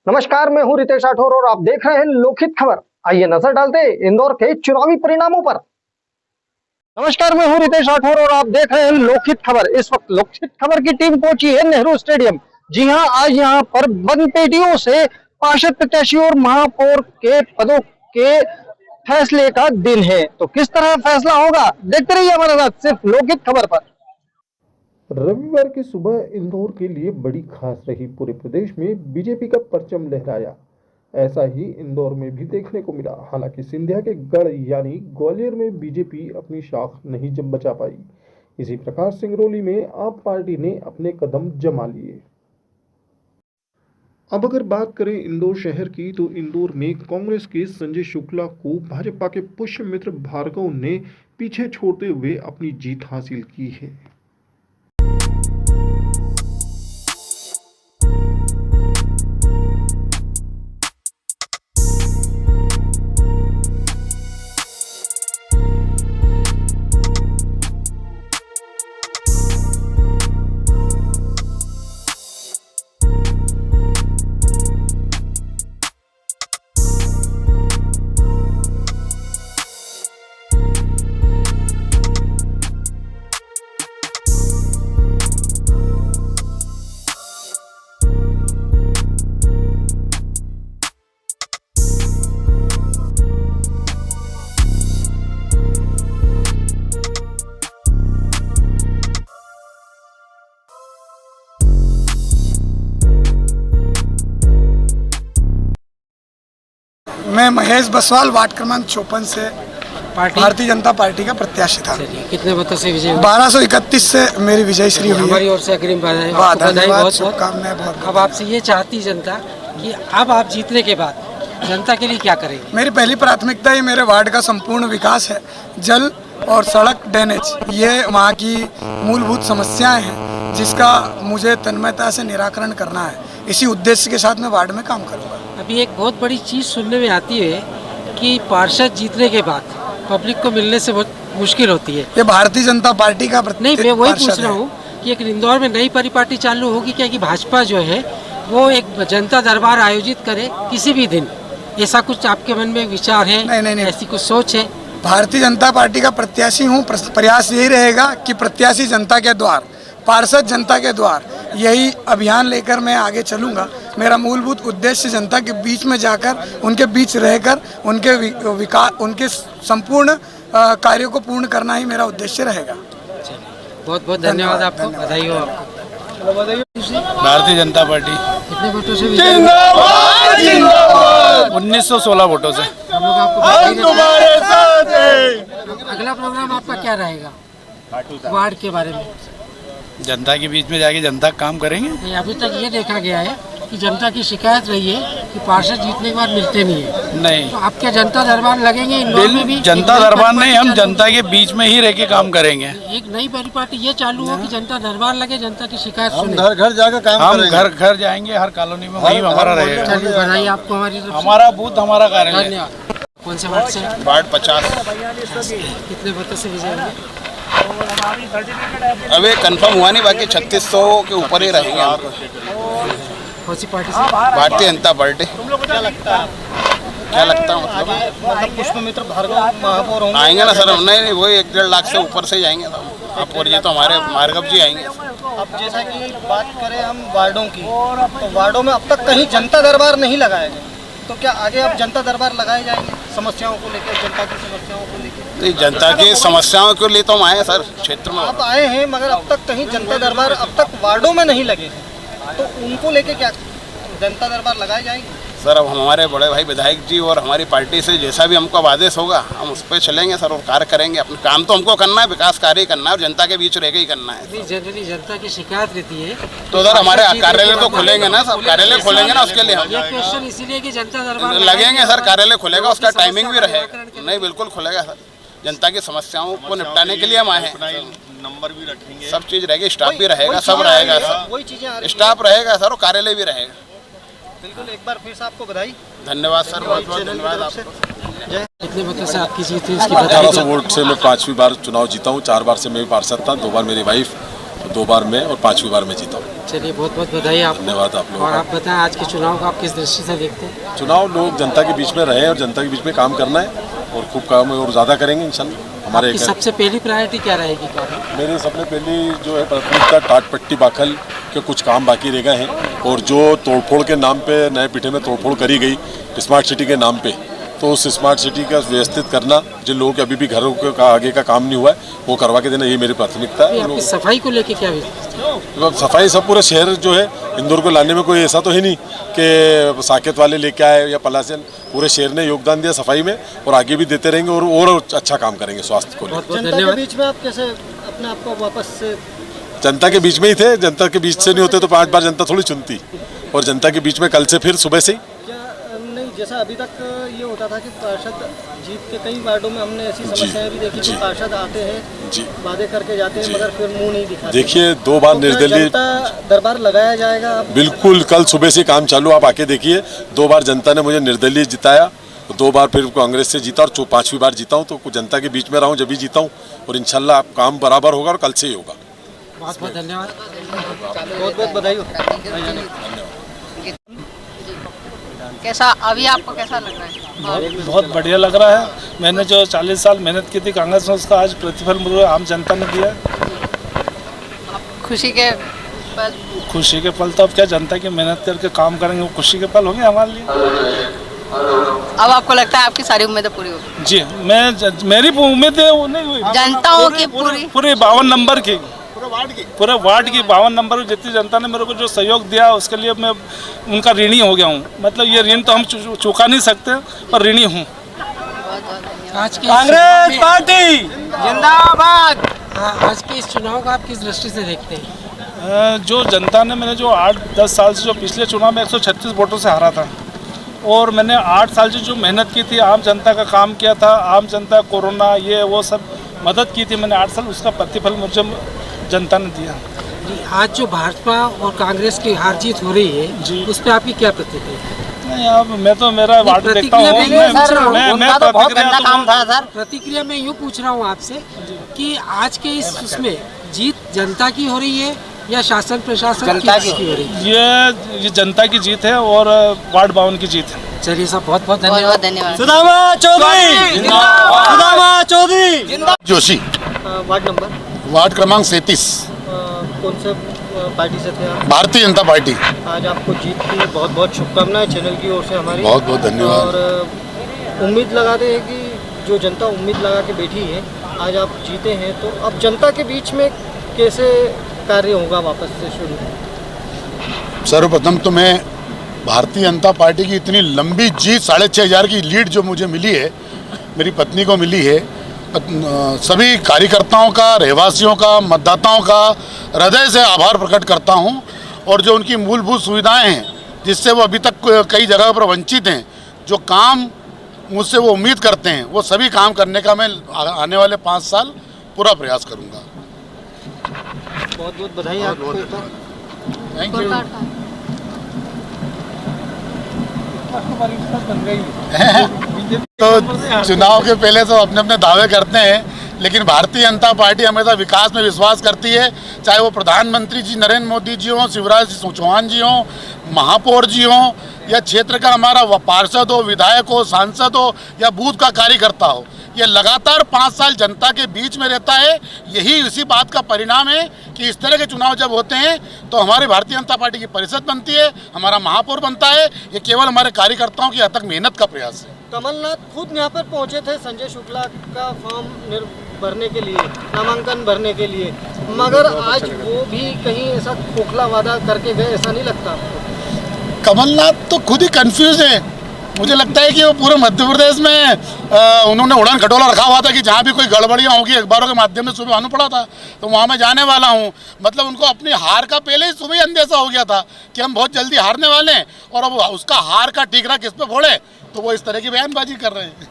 नमस्कार, मैं हूं रितेश राठौर और आप देख रहे हैं लोकहित खबर। आइए नजर डालते हैं इंदौर के चुनावी परिणामों पर। नमस्कार, मैं हूं रितेश राठौर और आप देख रहे हैं लोकहित खबर। इस वक्त लोकहित खबर की टीम पहुंची है नेहरू स्टेडियम। जी हां, आज यहां पर बंद पेटियों से पार्षद प्रत्याशी और महापौर के पदों के फैसले का दिन है। तो किस तरह फैसला होगा, देखते रहिए हमारे साथ सिर्फ लोकहित खबर पर। रविवार की सुबह इंदौर के लिए बड़ी खास रही। पूरे प्रदेश में बीजेपी का परचम लहराया। ऐसा ही इंदौर में भी देखने को मिला। हालांकि सिंधिया के गढ़ यानी ग्वालियर में बीजेपी अपनी शाख नहीं जम बचा पाई। इसी प्रकार सिंगरौली में आप पार्टी ने अपने कदम जमा लिए। अब अगर बात करें इंदौर शहर की, तो इंदौर में कांग्रेस के संजय शुक्ला को भाजपा के पुष्यमित्र भार्गव ने पीछे छोड़ते हुए अपनी जीत हासिल की है। मैं महेश बसवाल वार्ड क्रमांक 54 से भारतीय जनता पार्टी का प्रत्याशी था। कितने मतों से विजय? 1231 से मेरी विजयश्री हुई है। हमारी ओर से अग्रिम बधाई, बहुत शुभकामनाएं। बहुत अब आपसे ये चाहती जनता कि अब आप जीतने के बाद जनता के लिए क्या करेंगे? मेरी पहली प्राथमिकता ही मेरे वार्ड का संपूर्ण विकास है। जल और सड़क ड्रेनेज, ये वहाँ की मूलभूत समस्याएं हैं, जिसका मुझे तन्मयता से निराकरण करना है। इसी उद्देश्य के साथ मैं वार्ड में काम करूँगा। अभी एक बहुत बड़ी चीज़ सुनने में आती है कि पार्षद जीतने के बाद पब्लिक को मिलने से बहुत मुश्किल होती है। ये भारतीय जनता पार्टी का नहीं, मैं वही पूछ रहा हूँ कि एक इंदौर में नई परिपाटी चालू होगी क्या कि भाजपा जो है वो एक जनता दरबार आयोजित करे किसी भी दिन? ऐसा कुछ आपके मन में विचार है? नहीं, ऐसी कुछ सोच है? भारतीय जनता पार्टी का प्रत्याशी हूँ। प्रयास यही रहेगा कि प्रत्याशी जनता के द्वार, पार्षद जनता के द्वार, यही अभियान लेकर मैं आगे चलूँगा। मेरा मूलभूत उद्देश्य जनता के बीच में जाकर, उनके बीच रहकर, उनके विकास, उनके संपूर्ण कार्यों को पूर्ण करना ही मेरा उद्देश्य रहेगा। बहुत बहुत धन्यवाद आपको, बधाई हो आपको। भारतीय जनता पार्टी कितने वोटों से? 1916 वोटों से। हम लोग आपको तुम्हारे साथ हैं। अगला प्रोग्राम आपका क्या रहेगा वार्ड के बारे में? जनता के बीच में जाके जनता का काम करेंगे। नहीं, अभी तक ये देखा गया है कि जनता की शिकायत रही है कि पार्षद जीतने के बाद मिलते नहीं है। नहीं, तो आपके जनता दरबार लगेंगे इंदौर में भी? जनता दरबार नहीं, हम जनता के बीच में ही रह के काम करेंगे। एक नई परिपाटी ये चालू हो कि जनता दरबार लगे, जनता की शिकायत सुने। घर घर जाकर काम हम घर घर जाएंगे, हर कॉलोनी में वही हमारा रहेगा। चलिए, बधाई आपको हमारी तरफ से। हमारा बूथ हमारा कार्यालय। धन्यवाद। कौन से वार्ड से? वार्ड 50। कितने वोटों से विजय होंगे? अभी कंफर्म हुआ नहीं, बाकी 3600 के ऊपर ही रहेंगे हमको। कौन सी पार्टी से? भारतीय जनता पार्टी। क्या लगता है मतलब पुष्यमित्र भार्गव महापौर होंगे? आएंगे ना सर, नहीं वही 1-1.5 लाख से ऊपर से ही जाएंगे सब। आप और ये तो हमारे भार्गव जी आएंगे। अब जैसा कि बात करें हम वार्डों की, तो वार्डों में अब तक कहीं जनता दरबार नहीं लगाए गए, तो क्या आगे अब जनता दरबार लगाए जाएंगे समस्याओं को लेकर, जनता की समस्याओं को लेकर? जनता की समस्याओं के लिए तो हम आए सर क्षेत्र में। आप आए हैं, मगर अब तक कहीं जनता दरबार अब तक वार्डों में नहीं लगे, तो उनको लेके क्या जनता दरबार लगाए जाएंगे? सर अब हमारे बड़े भाई विधायक जी और हमारी पार्टी से जैसा भी हमको आदेश होगा हम उस पर चलेंगे सर, और कार्य करेंगे। अपना काम तो हमको करना है, विकास कार्य करना है और जनता के बीच रह के ही करना है। जनरली जनता की शिकायत रहती है, तो सर हमारे कार्यालय तो खुलेंगे ना, सब कार्यालय खोलेंगे ना, उसके लिए हम ये क्वेश्चन इसीलिए कि जनता दरबार लगेंगे सर। कार्यालय खुलेगा, उसका टाइमिंग भी रहेगा। नहीं, बिल्कुल खुलेगा सर। जनता की समस्याओं को निपटाने के लिए हम आए हैं। नंबर भी रखेंगे, सब चीज रहेगी, स्टाफ भी रहेगा, सब रहेगा सर। वही चीजें, स्टाफ रहेगा सर और कार्यालय भी रहेगा। बिल्कुल। एक बार फिर से आपको बधाई। धन्यवाद सर, बहुत बहुत धन्यवाद आपको। कितने वोटों से आपकी जीत हुई इसकी? 1800 वोट से मैं 5वीं बार चुनाव जीता हूँ। 4 बार से मैं भी पार्षद था, 2 बार मेरी वाइफ 2 बार में और 5वीं बार में जीता हूँ। चलिए बहुत बहुत बधाई आपको। धन्यवाद आप लोगों और का। आप बताएं आज के चुनाव को आप किस दृष्टि से देखते हैं? चुनाव लोग जनता के बीच में रहे और जनता के बीच में काम करना है और खूब काम और ज़्यादा करेंगे इंशाल्लाह। हमारे आपकी सबसे पहली प्रायोरिटी क्या रहेगी? मेरे सबसे पहली जो है प्राथमिकता टाट पट्टी बाखल के कुछ काम बाकी रह गए हैं और जो तोड़फोड़ के नाम पे नए पीठे में तोड़फोड़ करी गई स्मार्ट सिटी के नाम पे, तो उस स्मार्ट सिटी का व्यवस्थित करना, जिन लोगों के अभी भी घरों का आगे का काम नहीं हुआ है वो करवा के देना, ये मेरी प्राथमिकता है। आपकी सफाई को लेके क्या तो सफाई सब पूरे शहर जो है इंदौर को लाने में कोई ऐसा तो है नहीं कि साकेत वाले लेके आए या पलासियन, पूरे शहर ने योगदान दिया सफाई में और आगे भी देते रहेंगे और अच्छा काम करेंगे स्वास्थ्य को लेकर। जनता के बीच में आप कैसे अपने आप को वापस से? जनता के बीच में ही थे, जनता के बीच से नहीं होते तो 5 बार जनता थोड़ी चुनती, और जनता के बीच में कल से फिर सुबह से ही। क्या नहीं, जैसा अभी तक ये होता था कि पार्षद जीत के कई वार्डों में हमने ऐसी समस्याएं भी देखी कि पार्षद आते हैं, वादे करके जाते हैं, मगर फिर मुंह नहीं दिखाते। देखिए 2 बार निर्दलीय दरबार लगाया जाएगा? बिल्कुल, कल सुबह से काम चालू, आप आके देखिए। 2 बार जनता ने मुझे निर्दलीय जिताया, 2 बार फिर कांग्रेस से जीता और 5वीं बार जीता हूँ, तो जनता के बीच में रहा हूँ जब भी जीता हूँ, और इंशाल्लाह आप काम बराबर होगा और कल से ही होगा। बहुत बहुत धन्यवाद। बहुत बहुत बधाई हो। कैसा अभी आपको कैसा लग रहा है? बहुत बढ़िया लग रहा है। मैंने जो 40 साल मेहनत की थी कांग्रेस में, उसका आज प्रतिफल मुझे आम जनता ने दिया। खुशी के पल? खुशी के पल तो अब क्या, जनता की मेहनत करके काम करेंगे वो खुशी के पल होंगे हमारे लिए। अब आपको लगता है आपकी सारी उम्मीदें पूरी होगी? जी, मेरी उम्मीदें वो नहीं हुई, जनताओं की पूरे 52 नंबर की, पूरे वार्ड की 52 नंबर जितनी जनता ने मेरे को जो सहयोग दिया उसके लिए मैं उनका ऋणी हो गया हूँ। मतलब ये ऋण तो हम चुका नहीं सकते, पर ऋणी हूँ। आज के कांग्रेस पार्टी जिंदाबाद। आज के इस चुनाव को आप किस दृष्टि से देखते हैं? जो जनता ने, मैंने जो 8-10 साल से जो पिछले चुनाव में 136 वोटों से हारा था, और मैंने 8 साल से जो मेहनत की थी, आम जनता का काम किया था, आम जनता कोरोना ये वो सब मदद की थी मैंने 8 साल, उसका प्रतिफल मुझे जनता ने दिया। आज जो भाजपा और कांग्रेस की हार जीत हो रही है जी, उस पर आपकी क्या प्रतिक्रिया है? नहीं, अब मैं तो मेरा वार्ड देखता हूँ, प्रतिक्रिया मैं यूँ पूछ रहा हूँ आपसे कि आज के इस उसमें जीत जनता की हो रही है या शासन प्रशासन की हो रही है? ये जनता की जीत है और वार्ड 52 की जीत है। चलिए साहब, बहुत बहुत धन्यवाद। Sudama Chaudhary Joshi, ward number? Ward क्रमांक 37। कौन से पार्टी से थे आप? भारतीय जनता पार्टी। आज आपको जीत की बहुत बहुत शुभकामनाएं चैनल की ओर से हमारी। बहुत बहुत धन्यवाद। और उम्मीद लगाते हैं कि जो जनता उम्मीद लगा के बैठी है, आज आप जीते हैं, तो अब जनता के बीच में कैसे कार्य होगा वापस से शुरू? सर्वप्रथम तो मैं भारतीय जनता पार्टी की इतनी लंबी जीत, 6500 की लीड जो मुझे मिली है, मेरी पत्नी को मिली है, सभी कार्यकर्ताओं का, रहवासियों का, मतदाताओं का हृदय से आभार प्रकट करता हूं। और जो उनकी मूलभूत सुविधाएं हैं जिससे वो अभी तक कई जगह पर वंचित हैं, जो काम मुझसे वो उम्मीद करते हैं, वो सभी काम करने का मैं आने वाले 5 साल पूरा प्रयास करूंगा। बहुत बहुत बधाई आपको। Thank you. तो चुनाव के पहले तो अपने अपने दावे करते हैं, लेकिन भारतीय जनता पार्टी हमेशा विकास में विश्वास करती है, चाहे वो प्रधानमंत्री जी नरेंद्र मोदी जी हों, शिवराज सिंह चौहान जी हों, महापौर जी हों, या क्षेत्र का हमारा पार्षद हो, विधायक हो, सांसद हो, या बूथ का कार्यकर्ता हो। ये लगातार 5 साल जनता के बीच में रहता है। यही इसी बात का परिणाम है कि इस तरह के चुनाव जब होते हैं तो हमारी भारतीय जनता पार्टी की परिषद बनती है, हमारा महापौर बनता है। ये केवल हमारे कार्यकर्ताओं की अथक मेहनत का प्रयास है। कमलनाथ खुद यहाँ पर पहुँचे थे संजय शुक्ला का फॉर्म भरने के लिए, नामांकन भरने के लिए, मगर आज वो भी कहीं ऐसा खोखला वादा करके गए, ऐसा नहीं लगता आपको? कमलनाथ तो खुद ही कंफ्यूज है। मुझे लगता है कि वो पूरे मध्य प्रदेश में उन्होंने उड़ान खटोला रखा हुआ था कि जहाँ भी कोई गड़बड़ियाँ होगी, अखबारों के माध्यम से सुबह आना पड़ा था, तो वहाँ मैं जाने वाला हूँ। मतलब उनको अपनी हार का पहले ही सुबह ही अंदेशा हो गया था कि हम बहुत जल्दी हारने वाले हैं, और अब उसका हार का ठीकरा किस पे फोड़े, तो वो इस तरह की बयानबाजी कर रहे हैं।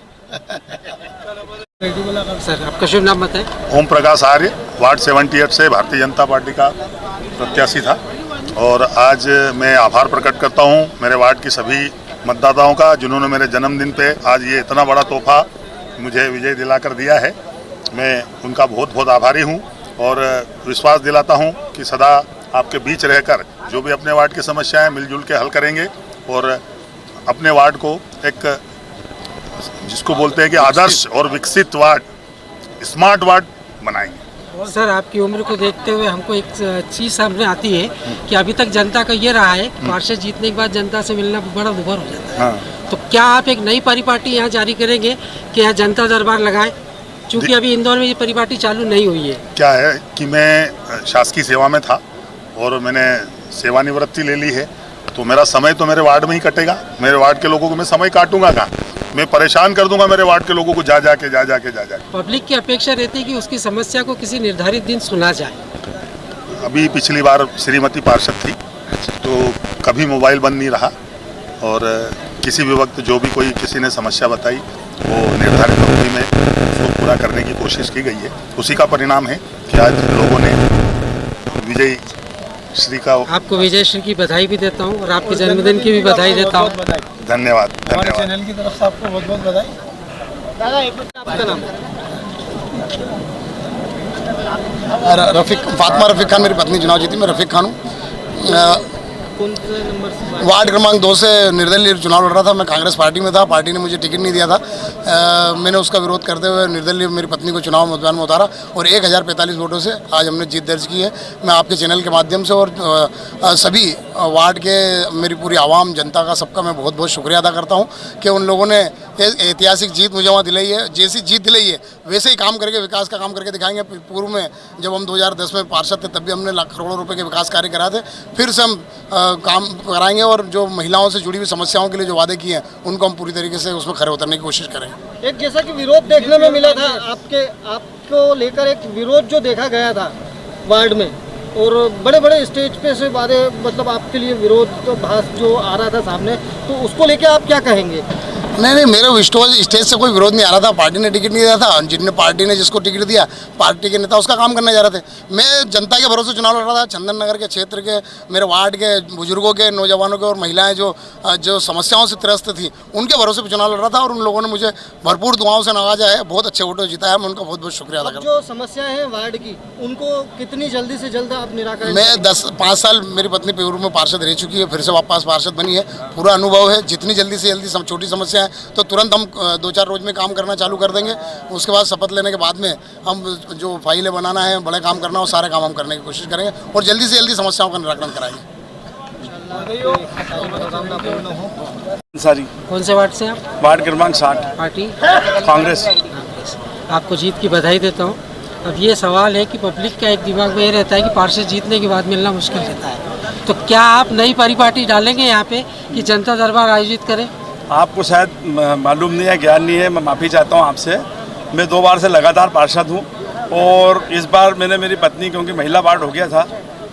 सर, आपका शुभ नाम बताएं। ओम प्रकाश आर्य, वार्ड 78 से भारतीय जनता पार्टी का प्रत्याशी था, और आज मैं आभार प्रकट करता हूं मेरे वार्ड की सभी मतदाताओं का, जिन्होंने मेरे जन्मदिन पे आज ये इतना बड़ा तोहफा मुझे विजय दिलाकर दिया है। मैं उनका बहुत बहुत आभारी हूं, और विश्वास दिलाता हूं कि सदा आपके बीच रहकर जो भी अपने वार्ड की समस्याएं मिलजुल के हल करेंगे और अपने वार्ड को एक जिसको बोलते हैं कि आदर्श और विकसित वार्ड, स्मार्ट वार्ड बनाएंगे। सर, आपकी उम्र को देखते हुए हमको एक चीज़ सामने आती है कि अभी तक जनता का ये रहा है कि पार्षद जीतने के बाद जनता से मिलना बड़ा दुभर हो जाता है। हाँ। तो क्या आप एक नई परिपाटी यहाँ जारी करेंगे कि यहाँ जनता दरबार लगाए, क्योंकि अभी इंदौर में ये परिपाटी चालू नहीं हुई है? क्या है कि मैं शासकीय सेवा में था और मैंने सेवानिवृत्ति ले ली है, तो मेरा समय तो मेरे वार्ड में ही कटेगा। मेरे वार्ड के लोगों को मैं समय काटूंगा कहाँ? मैं परेशान कर दूंगा मेरे वार्ड के लोगों को जा जाके। पब्लिक की अपेक्षा रहती है कि उसकी समस्या को किसी निर्धारित दिन सुना जाए। अभी पिछली बार श्रीमती पार्षद थी तो कभी मोबाइल बंद नहीं रहा और किसी भी वक्त जो भी कोई किसी ने समस्या बताई वो निर्धारित अवधि में उसको पूरा करने की कोशिश की गई है। उसी का परिणाम है कि आज लोगों ने विजय श्री का, आपको विजय श्री की बधाई भी देता हूँ और आपके जन्मदिन की भी बधाई देता हूँ। धन्यवाद। हमारे चैनल की तरफ से आपको बहुत बहुत बधाई। दादा, आपका नाम? फातिमा रफीक खान मेरी पत्नी चुनाव जीती। मैं रफीक खान हूँ। कौन से नंबर से? वार्ड क्रमांक 2 से निर्दलीय चुनाव लड़ रहा था। मैं कांग्रेस पार्टी में था, पार्टी ने मुझे टिकट नहीं दिया था। मैंने उसका विरोध करते हुए निर्दलीय मेरी पत्नी को चुनाव मैदान में उतारा और 1045 वोटों से आज हमने जीत दर्ज की है। मैं आपके चैनल के माध्यम से और सभी वार्ड के मेरी पूरी आवाम जनता का सबका मैं बहुत बहुत शुक्रिया अदा करता हूँ कि उन लोगों ने ऐतिहासिक जीत मुझे वहाँ दिलाई है। जैसी जीत दिलाई है वैसे ही काम करके, विकास का काम करके दिखाएंगे। पूर्व में जब हम 2010 में पार्षद थे तब भी हमने लाख करोड़ों रुपए के विकास कार्य कराए थे। फिर से हम काम कराएंगे और जो महिलाओं से जुड़ी हुई समस्याओं के लिए जो वादे किए हैं उनको हम पूरी तरीके से उसमें खरे उतरने की कोशिश करेंगे। एक जैसा कि विरोध देखने में मिला था आपको लेकर एक विरोध जो देखा गया था वार्ड में और बड़े बड़े स्टेज पे से वादे, मतलब आपके लिए विरोध तो भास जो आ रहा था सामने, तो उसको लेके आप क्या कहेंगे? नहीं, मेरे स्टेज से कोई विरोध नहीं आ रहा था। पार्टी ने टिकट नहीं दिया था। जितने पार्टी ने जिसको टिकट दिया, पार्टी के नेता उसका काम करने जा रहे थे। मैं जनता के भरोसे चुनाव लड़ रहा था। चंदन नगर के क्षेत्र के, मेरे वार्ड के बुजुर्गों के, नौजवानों के और महिलाएं जो समस्याओं से त्रस्त थी उनके भरोसे पर चुनाव लड़ रहा था और उन लोगों ने मुझे भरपूर दुआओं से नवाजा है। बहुत अच्छे वोटों जिताया। मैं उनका बहुत बहुत शुक्रिया अदा करता हूं। जो समस्याएं हैं वार्ड की, उनको कितनी जल्दी से जल्द आप निराकरण? मैं 5 साल मेरी पत्नी पूर्व में पार्षद रह चुकी है, फिर से वापस पार्षद बनी है। पूरा अनुभव है। जितनी जल्दी से जल्दी छोटी समस्या है तो तुरंत हम 2-4 रोज में काम करना चालू कर देंगे। उसके बाद शपथ लेने के बाद में हम जो फाइलें बनाना है, बड़े काम करना है, वो सारे काम हम करने की कोशिश करेंगे और जल्दी से जल्दी समस्याओं का निराकरण कराएंगे। सारी कौन से वार्ड से आप? वार्ड क्रमांक 60, पार्टी कांग्रेस। आपको जीत की बधाई देता हूँ। अब ये सवाल है कि पब्लिक का एक दिमाग में ये रहता है कि पार्षद जीतने के बाद मिलना मुश्किल रहता है, तो क्या आप नई परिपाटी डालेंगे यहाँ पे कि जनता दरबार आयोजित करें? आपको शायद मालूम नहीं है, ज्ञान नहीं है, मैं माफ़ी चाहता हूँ आपसे। मैं 2 बार से लगातार पार्षद हूँ और इस बार मैंने मेरी पत्नी, क्योंकि महिला वार्ड हो गया था,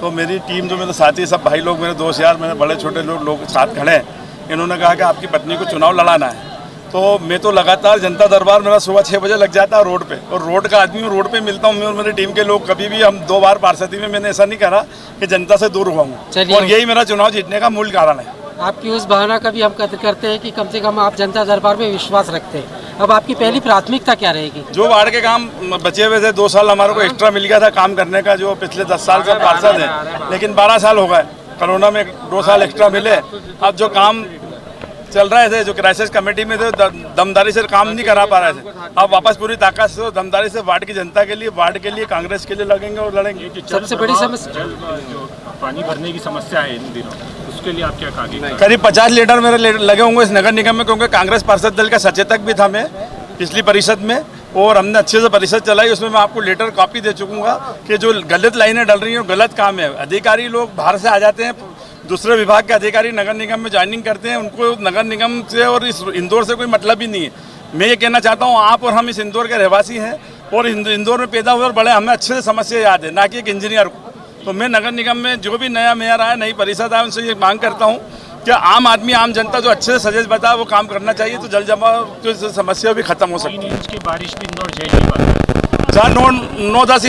तो मेरी टीम जो मेरे साथी सब भाई लोग, मेरे दोस्त यार, मेरे बड़े छोटे लोग साथ खड़े हैं, इन्होंने कहा कि आपकी पत्नी को चुनाव लड़ाना है। तो मैं तो लगातार जनता दरबार मेरा सुबह 6 बजे लग जाता है रोड पे, और रोड का आदमी हूँ, रोड पे मिलता हूँ मैं और मेरी टीम के लोग। कभी भी हम 2 बार पार्षदी में मैंने ऐसा नहीं करा कि जनता से दूर हुआ हूँ, और यही मेरा चुनाव जीतने का मूल कारण है। आपकी उस भावना का भी हम कदर करते हैं कि कम से कम आप जनता दरबार में विश्वास रखते हैं। अब आपकी पहली प्राथमिकता क्या रहेगी? जो वार्ड के काम बचे हुए थे, 2 साल हमारे को एक्स्ट्रा मिल गया था काम करने का, जो पिछले 10 साल से पार्षद है, लेकिन 12 साल हो गए, कोरोना में 2 साल एक्स्ट्रा मिले। अब जो काम चल रहे थे, जो क्राइसिस कमेटी में थे, दमदारी से काम नहीं करा पा रहे थे, अब वापस पूरी ताकत से दमदारी से वार्ड की जनता के लिए, वार्ड के लिए, कांग्रेस के लिए लगेंगे और लड़ेंगे। सबसे बड़ी समस्या पानी भरने की समस्या है इन दिनों, उसके लिए आप क्या कहेंगे? करीब 50 लीटर मेरे लगे होंगे इस नगर निगम में, क्योंकि कांग्रेस पार्षद दल का सचेतक भी था मैं पिछली परिषद में, और हमने अच्छे से परिषद चलाई। उसमें मैं आपको लेटर कॉपी दे चुकूंगा कि जो गलत लाइनें डल रही हैं, गलत काम है। अधिकारी लोग बाहर से आ जाते हैं, दूसरे विभाग के अधिकारी नगर निगम में ज्वाइनिंग करते हैं, उनको नगर निगम से और इस इंदौर से कोई मतलब ही नहीं है। मैं ये कहना चाहता हूँ, आप और हम इस इंदौर के रहवासी हैं और इंदौर में पैदा हुए और बड़े, हमें अच्छे से समस्या याद है, ना कि एक इंजीनियर को। तो मैं नगर निगम में जो भी नया मेयर आया, नई परिषद आया, उनसे ये मांग करता हूँ कि आम आदमी, आम जनता जो अच्छे से सजेज बताए वो काम करना चाहिए, तो जल जमाव जो समस्या भी खत्म हो सकती है। 3 इंच की बारिश भी इंदौर झेल नहीं पाता। जहाँ 9-10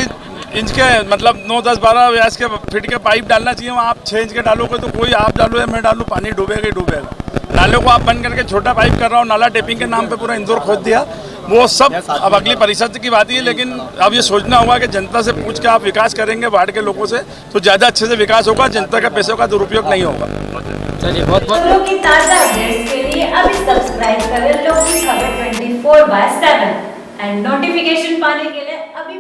इंच के, मतलब 9-10-12 व्यास के फीट के पाइप डालना चाहिए, वहाँ आप 6 इंच के डालोगे तो कोई आप डालो या मैं डालूँ, पानी डूबेगा ही डूबेगा। नाले को आप बंद करके छोटा पाइप कर रहा हूँ, नाला टेपिंग के नाम पे पूरा इंदौर खोद दिया। वो सब अब अगली परिषद की बात है, लेकिन अब ये सोचना होगा कि जनता से पूछ के आप विकास करेंगे वार्ड के लोगों से तो ज़्यादा अच्छे से विकास होगा, जनता का पैसों का दुरुपयोग नहीं होगा। चलिए बहुत बहुत खबरों की ताज़ा अपडेट्स के लिए अभी सब्सक्राइब करें लोकहित खबर 24/7 एंड नोटिफिकेशन पाने के लिए अभी